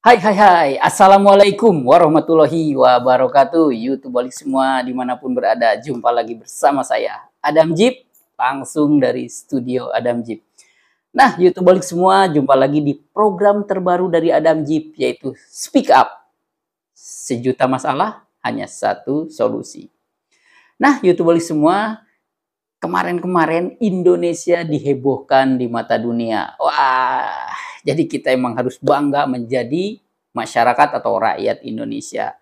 Hai, Assalamualaikum warahmatullahi wabarakatuh. YouTube balik semua dimanapun berada. Jumpa lagi bersama saya, Adam Jeep, langsung dari studio Adam Jeep. Nah, YouTube balik semua, jumpa lagi di program terbaru dari Adam Jeep, yaitu Speak Up. Sejuta masalah, hanya satu solusi. Nah, YouTube balik semua, kemarin-kemarin Indonesia dihebohkan di mata dunia. Wah, jadi kita emang harus bangga menjadi masyarakat atau rakyat Indonesia.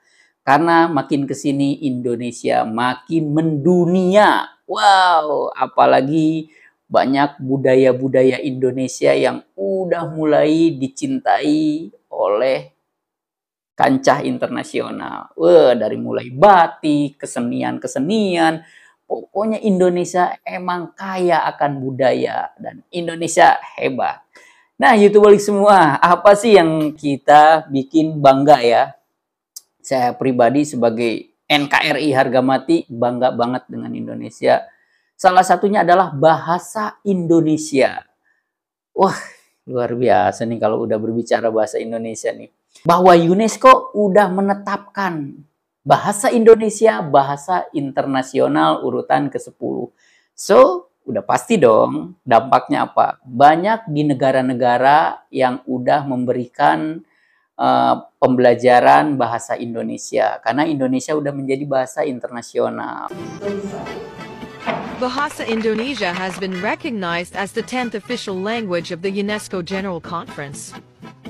Karena makin kesini Indonesia makin mendunia. Wow, apalagi banyak budaya-budaya Indonesia yang udah mulai dicintai oleh kancah internasional. Wah, dari mulai batik, kesenian-kesenian, pokoknya Indonesia emang kaya akan budaya dan Indonesia hebat. Nah, YouTube balik semua, apa sih yang kita bikin bangga ya? Saya pribadi sebagai NKRI harga mati bangga banget dengan Indonesia. Salah satunya adalah bahasa Indonesia. Wah, luar biasa nih kalau udah berbicara bahasa Indonesia nih. Bahwa UNESCO udah menetapkan bahasa Indonesia bahasa internasional urutan ke-10. So, udah pasti dong dampaknya apa? Banyak di negara-negara yang udah memberikan pembelajaran bahasa Indonesia karena Indonesia udah menjadi bahasa internasional. Bahasa Indonesia has been recognized as the 10th official language of the UNESCO General Conference.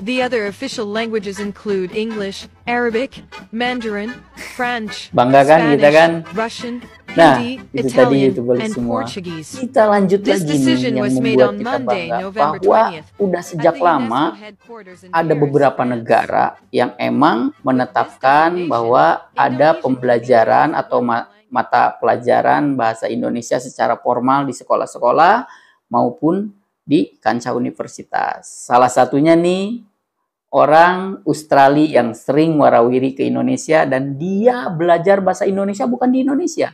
The other official languages include English, Arabic, Mandarin, French, Bangga kan Spanish, kita kan? Russian, Nah, Hindi, itu tadi Italian, itu balik and semua. Portuguese. Kita lanjut This lagi decision nih yang was made membuat on kita Monday, bangga November bahwa 20th. udah At sejak the UNESCO lama headquarters in ada Paris, beberapa France. negara yang emang menetapkan bahwa ada pembelajaran atau mata pelajaran bahasa Indonesia secara formal di sekolah-sekolah maupun di kancah universitas. Salah satunya nih orang Australia yang sering warawiri ke Indonesia dan dia belajar bahasa Indonesia bukan di Indonesia.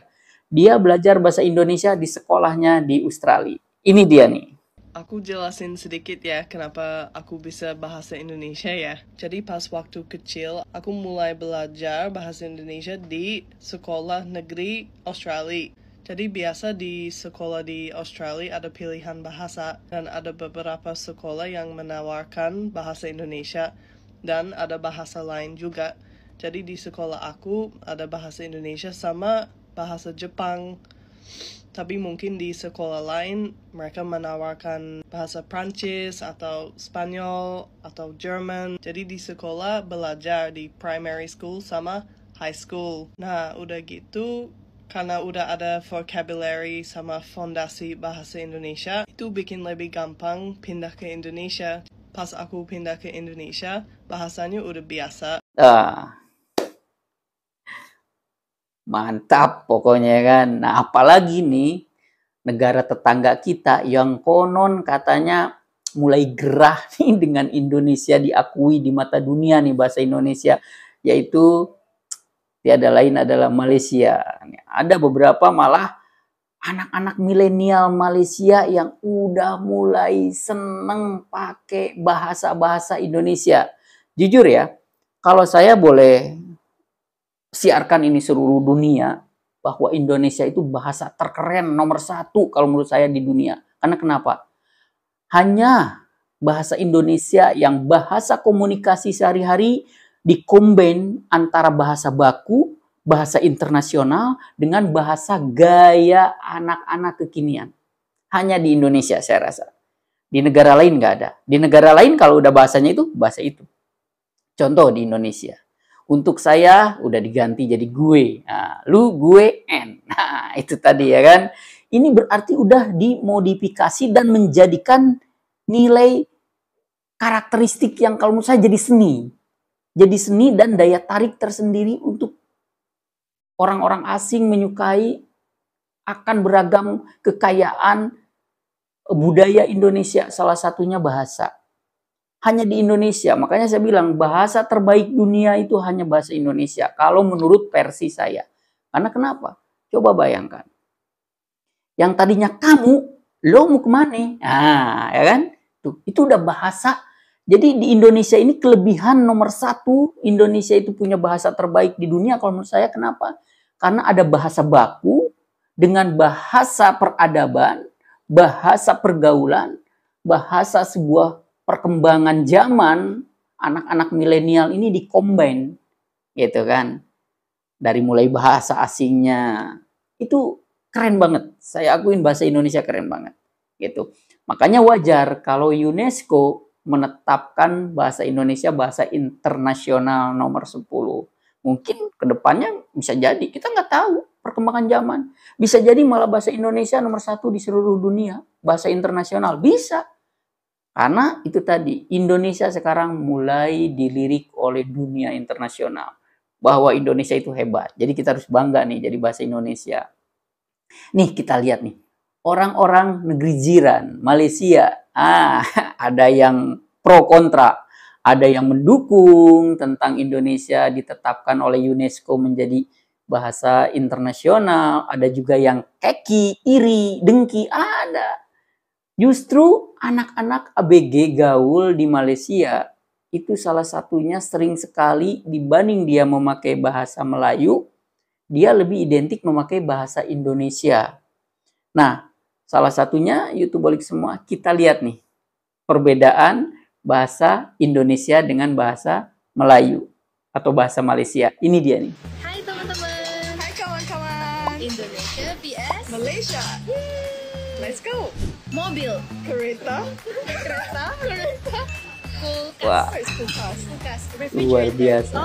Dia belajar bahasa Indonesia di sekolahnya di Australia. Ini dia nih. Aku jelasin sedikit ya kenapa aku bisa bahasa Indonesia ya. Jadi pas waktu kecil aku mulai belajar bahasa Indonesia di sekolah negeri Australia. Jadi biasa di sekolah di Australia ada pilihan bahasa dan ada beberapa sekolah yang menawarkan bahasa Indonesia dan ada bahasa lain juga. Jadi di sekolah aku ada bahasa Indonesia sama bahasa Jepang. Tapi mungkin di sekolah lain mereka menawarkan bahasa Prancis atau Spanyol atau Jerman. Jadi di sekolah belajar di primary school sama high school. Nah, udah gitu karena udah ada vocabulary sama fondasi bahasa Indonesia, itu bikin lebih gampang pindah ke Indonesia. Pas aku pindah ke Indonesia, bahasanya udah biasa. Mantap pokoknya kan. Nah, apalagi nih negara tetangga kita yang konon katanya mulai gerah nih dengan Indonesia diakui di mata dunia nih bahasa Indonesia, yaitu tiada lain adalah Malaysia. Ada beberapa malah anak-anak milenial Malaysia yang udah mulai seneng pakai bahasa-bahasa Indonesia. Jujur ya, kalau saya boleh siarkan ini seluruh dunia, bahwa Indonesia itu bahasa terkeren nomor 1 kalau menurut saya di dunia. Karena kenapa? Hanya bahasa Indonesia yang bahasa komunikasi sehari-hari dikombin antara bahasa baku, bahasa internasional dengan bahasa gaya anak-anak kekinian. Hanya di Indonesia saya rasa. Di negara lain nggak ada. Di negara lain kalau udah bahasanya itu, bahasa itu. Contoh di Indonesia. Untuk saya udah diganti jadi gue. Nah, lu, gue, en. Nah, itu tadi ya kan. Ini berarti udah dimodifikasi dan menjadikan nilai karakteristik yang kalau menurut saya jadi seni. Jadi seni dan daya tarik tersendiri untuk orang-orang asing menyukai akan beragam kekayaan budaya Indonesia. Salah satunya bahasa. Hanya di Indonesia. Makanya saya bilang bahasa terbaik dunia itu hanya bahasa Indonesia. Kalau menurut versi saya. Karena kenapa? Coba bayangkan. Yang tadinya kamu, lo mau kemana? Nah, ya kan? Tuh, itu udah bahasa Jadi di Indonesia ini kelebihan nomor satu, Indonesia itu punya bahasa terbaik di dunia kalau menurut saya. Kenapa? Karena ada bahasa baku dengan bahasa peradaban, bahasa pergaulan, bahasa sebuah perkembangan zaman. Anak-anak milenial ini dikombin, gitu kan. Dari mulai bahasa asingnya, itu keren banget. Saya akuin bahasa Indonesia keren banget, gitu. Makanya wajar kalau UNESCO menetapkan bahasa Indonesia bahasa internasional nomor 10. Mungkin kedepannya bisa jadi, kita nggak tahu perkembangan zaman. Bisa jadi malah bahasa Indonesia nomor 1 di seluruh dunia, bahasa internasional. Bisa. Karena itu tadi, Indonesia sekarang mulai dilirik oleh dunia internasional. Bahwa Indonesia itu hebat. Jadi kita harus bangga nih jadi bahasa Indonesia. Nih kita lihat nih. Orang-orang negeri jiran, Malaysia, ada yang pro kontra, ada yang mendukung tentang Indonesia ditetapkan oleh UNESCO menjadi bahasa internasional, ada juga yang keki, iri, dengki, ada. Justru anak-anak ABG gaul di Malaysia itu salah satunya sering sekali dibanding dia memakai bahasa Melayu, dia lebih identik memakai bahasa Indonesia. Nah, salah satunya YouTube balik semua, kita lihat nih perbedaan bahasa Indonesia dengan bahasa Melayu atau bahasa Malaysia. Ini dia nih. Hai teman-teman. Hai kawan-kawan. Indonesia vs Malaysia. Let's go. mobil, Kereta. kulkas, Wah, kulkas, luar refrigerator. biasa.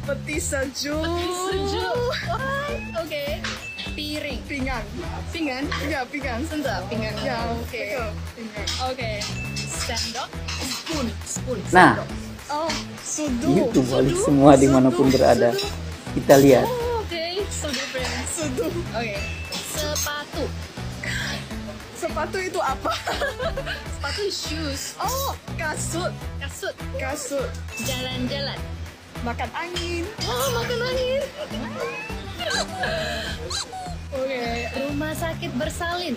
Peti sejuk. Sejuk. Oke. Piring, Pinggan. pinggan, Ya, pinggan. sendok, pinggan. Ya, Oke. betul. Pinggan. Oke. Sendok, spoon, spoon. Nah, Oh, sudu. YouTube balik semua dimanapun berada. Kita lihat. Oh, oke. So different. Sudu. Oke. Sepatu. Sepatu itu apa? Sepatu shoes. Oh, kasut. Kasut. Kasut. Jalan-jalan. Makan angin. Oh, makan angin. Oke. Rumah sakit bersalin.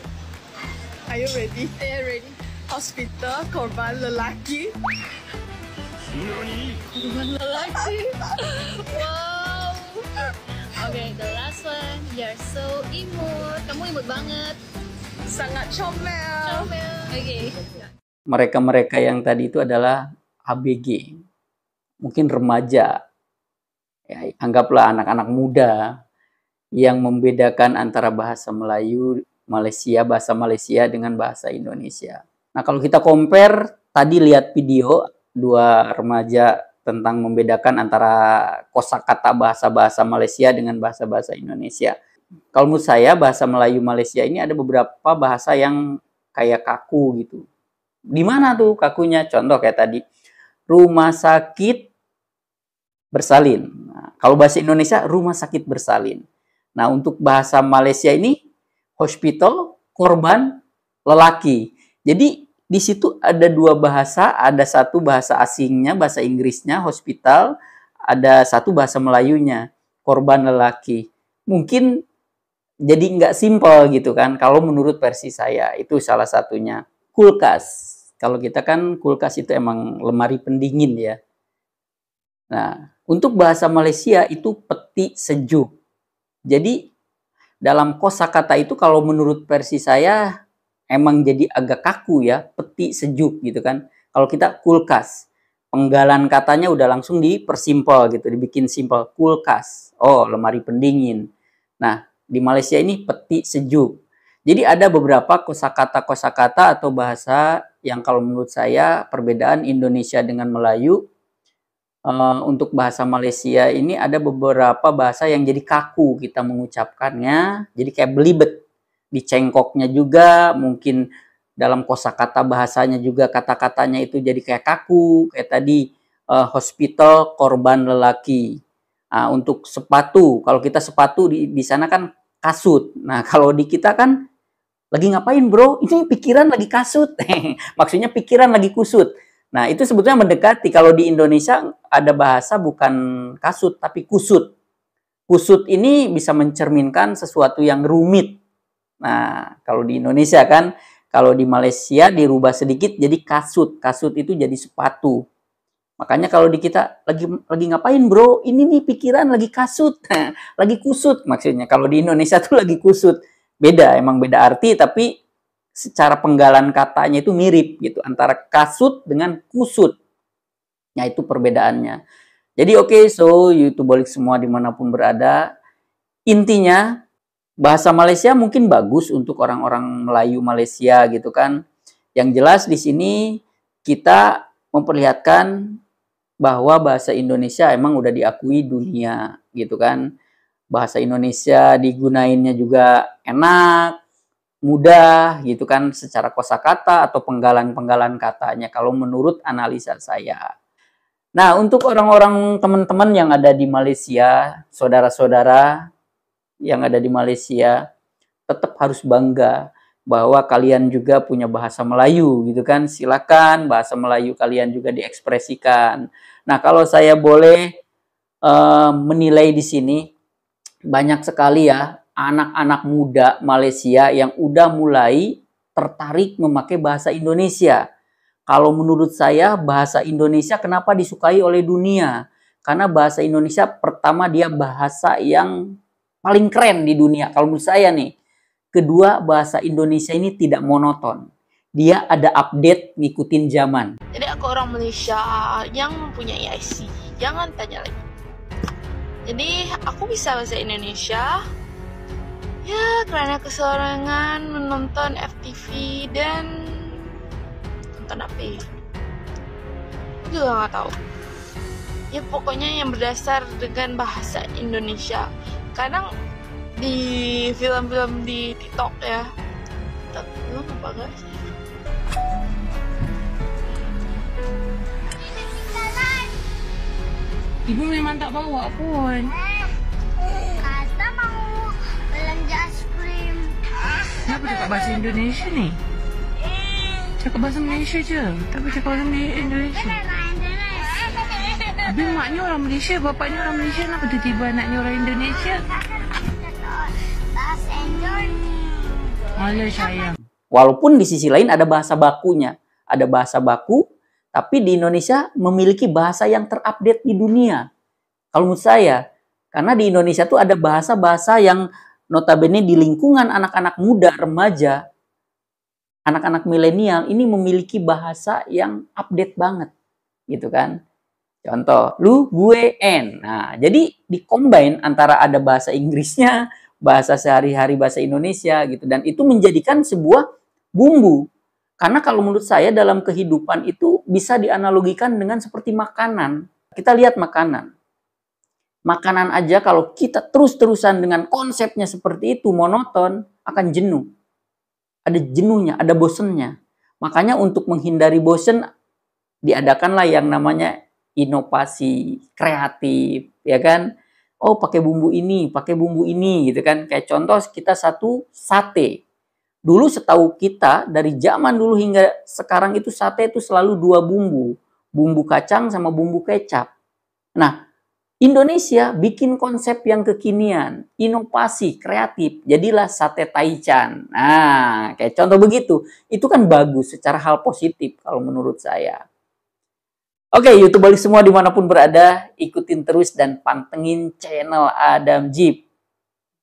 Are you ready? Yeah, ready. Hospital korban lelaki. Bukan lelaki. Wow. Oke, the last one. You're so imut. Kamu imut banget. Sangat comel. Comel. Oke. Mereka-mereka yang tadi itu adalah ABG. Mungkin remaja. Ya, anggaplah anak-anak muda yang membedakan antara bahasa Melayu Malaysia, bahasa Malaysia dengan bahasa Indonesia. Nah, kalau kita compare, tadi lihat video dua remaja tentang membedakan antara kosakata bahasa-bahasa Malaysia dengan bahasa-bahasa Indonesia. Kalau menurut saya, bahasa Melayu Malaysia ini ada beberapa bahasa yang kayak kaku gitu. Di mana tuh kakunya? Contoh kayak tadi, rumah sakit bersalin. Nah, kalau bahasa Indonesia, rumah sakit bersalin. Nah, untuk bahasa Malaysia ini, hospital, korban, lelaki. Jadi, di situ ada dua bahasa, ada satu bahasa asingnya, bahasa Inggrisnya, hospital, ada satu bahasa Melayunya, korban lelaki. Mungkin jadi nggak simpel gitu kan, kalau menurut versi saya, itu salah satunya. Kulkas. Kalau kita kan kulkas itu emang lemari pendingin ya. Nah, untuk bahasa Malaysia itu peti sejuk. Jadi dalam kosakata itu kalau menurut versi saya emang jadi agak kaku ya, peti sejuk gitu kan. Kalau kita kulkas, penggalan katanya udah langsung dipersimpel gitu, dibikin simpel, kulkas. Oh, lemari pendingin. Nah, di Malaysia ini peti sejuk. Jadi ada beberapa kosakata-kosakata atau bahasa yang kalau menurut saya perbedaan Indonesia dengan Melayu. Untuk bahasa Malaysia ini ada beberapa bahasa yang jadi kaku kita mengucapkannya, jadi kayak belibet. Di cengkoknya juga, mungkin dalam kosakata bahasanya juga kata-katanya itu jadi kayak kaku, kayak tadi hospital korban lelaki. Nah, untuk sepatu, kalau kita sepatu di sana kan kasut. Nah, kalau di kita kan lagi ngapain bro? Ini pikiran lagi kasut. Maksudnya pikiran lagi kusut. Nah, itu sebetulnya mendekati. Kalau di Indonesia ada bahasa bukan kasut, tapi kusut. Kusut ini bisa mencerminkan sesuatu yang rumit. Nah, kalau di Indonesia kan Kalau di Malaysia dirubah sedikit jadi kasut. Kasut itu jadi sepatu. Makanya kalau di kita lagi ngapain bro? Ini nih pikiran lagi kasut. Lagi kusut maksudnya. Kalau di Indonesia tuh lagi kusut. Beda, emang beda arti, tapi secara penggalan katanya itu mirip gitu. Antara kasut dengan kusut. Nah itu perbedaannya. Jadi oke, so YouTubeolik semua dimanapun berada. Intinya bahasa Malaysia mungkin bagus untuk orang-orang Melayu Malaysia gitu kan. Yang jelas di sini kita memperlihatkan bahwa bahasa Indonesia emang udah diakui dunia gitu kan. Bahasa Indonesia digunainnya juga enak, mudah gitu kan secara kosakata atau penggalan-penggalan katanya kalau menurut analisa saya. Nah, untuk orang-orang teman-teman yang ada di Malaysia, saudara-saudara yang ada di Malaysia, tetap harus bangga bahwa kalian juga punya bahasa Melayu gitu kan. Silakan bahasa Melayu kalian juga diekspresikan. Nah, kalau saya boleh menilai di sini, banyak sekali ya anak-anak muda Malaysia yang udah mulai tertarik memakai bahasa Indonesia. Kalau menurut saya bahasa Indonesia kenapa disukai oleh dunia? Karena bahasa Indonesia pertama dia bahasa yang paling keren di dunia kalau menurut saya nih. Kedua, bahasa Indonesia ini tidak monoton. Dia ada update ngikutin zaman. Jadi aku orang Malaysia yang mempunyai IC. Jangan tanya lagi. Jadi aku bisa bahasa Indonesia. Ya karena keserangan menonton FTV dan nonton apa ya? Aku juga nggak tahu. Ya pokoknya yang berdasar dengan bahasa Indonesia. Kadang di film-film di TikTok ya. TikTok belum apa guys? Ibu memang tak bawa pun. Kata mau belanja es krim. Kenapa cakap bahasa Indonesia ni? Cakap bahasa Malaysia je. Tapi cakap bahasa Indonesia. Habis maknya orang Malaysia, bapaknya orang Malaysia. Kenapa tiba-tiba anaknya orang Indonesia? Bahasa Indonesia. Malah sayang. Walaupun di sisi lain ada bahasa bakunya. Ada bahasa baku, tapi di Indonesia memiliki bahasa yang terupdate di dunia. Kalau menurut saya, karena di Indonesia tuh ada bahasa-bahasa yang notabene di lingkungan anak-anak muda, remaja, anak-anak milenial ini memiliki bahasa yang update banget, gitu kan. Contoh, lu, gue, en. Nah, jadi di-combine antara ada bahasa Inggrisnya, bahasa sehari-hari bahasa Indonesia gitu, dan itu menjadikan sebuah bumbu. Karena kalau menurut saya dalam kehidupan itu bisa dianalogikan dengan seperti makanan. Kita lihat makanan. Makanan aja kalau kita terus-terusan dengan konsepnya seperti itu, monoton, akan jenuh. Ada jenuhnya, ada bosennya. Makanya untuk menghindari bosen, diadakanlah yang namanya inovasi, kreatif, ya kan? Oh, pakai bumbu ini, gitu kan. Kayak contoh kita satu sate. Dulu setahu kita, dari zaman dulu hingga sekarang itu sate itu selalu dua bumbu. Bumbu kacang sama bumbu kecap. Nah, Indonesia bikin konsep yang kekinian, inovasi, kreatif. Jadilah sate taichan. Nah, kayak contoh begitu. Itu kan bagus secara hal positif kalau menurut saya. Oke, YouTubeolik semua dimanapun berada, ikutin terus dan pantengin channel Adam Jeep.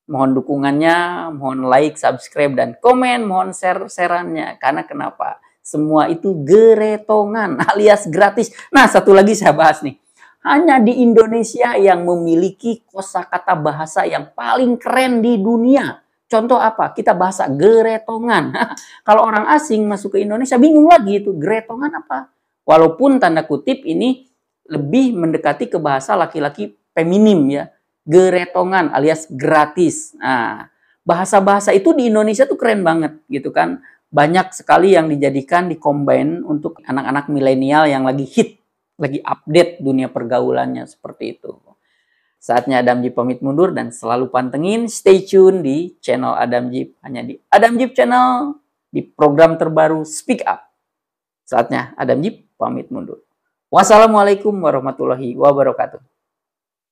Mohon dukungannya, mohon like, subscribe, dan komen, mohon share-sharannya. Karena kenapa? Semua itu geretongan alias gratis. Nah, satu lagi saya bahas nih. Hanya di Indonesia yang memiliki kosakata bahasa yang paling keren di dunia. Contoh apa? Kita bahasa geretongan. Kalau orang asing masuk ke Indonesia bingung lagi itu geretongan apa? Walaupun tanda kutip ini lebih mendekati ke bahasa laki-laki feminim ya. Geretongan alias gratis. Nah, bahasa-bahasa itu di Indonesia tuh keren banget gitu kan. Banyak sekali yang dijadikan di-combine untuk anak-anak milenial yang lagi hit, lagi update dunia pergaulannya seperti itu. Saatnya Adam Jeep pamit mundur dan selalu pantengin, stay tune di channel Adam Jeep. Hanya di Adam Jeep Channel, di program terbaru Speak Up. Saatnya Adam Jeep pamit mundur. Wassalamualaikum warahmatullahi wabarakatuh.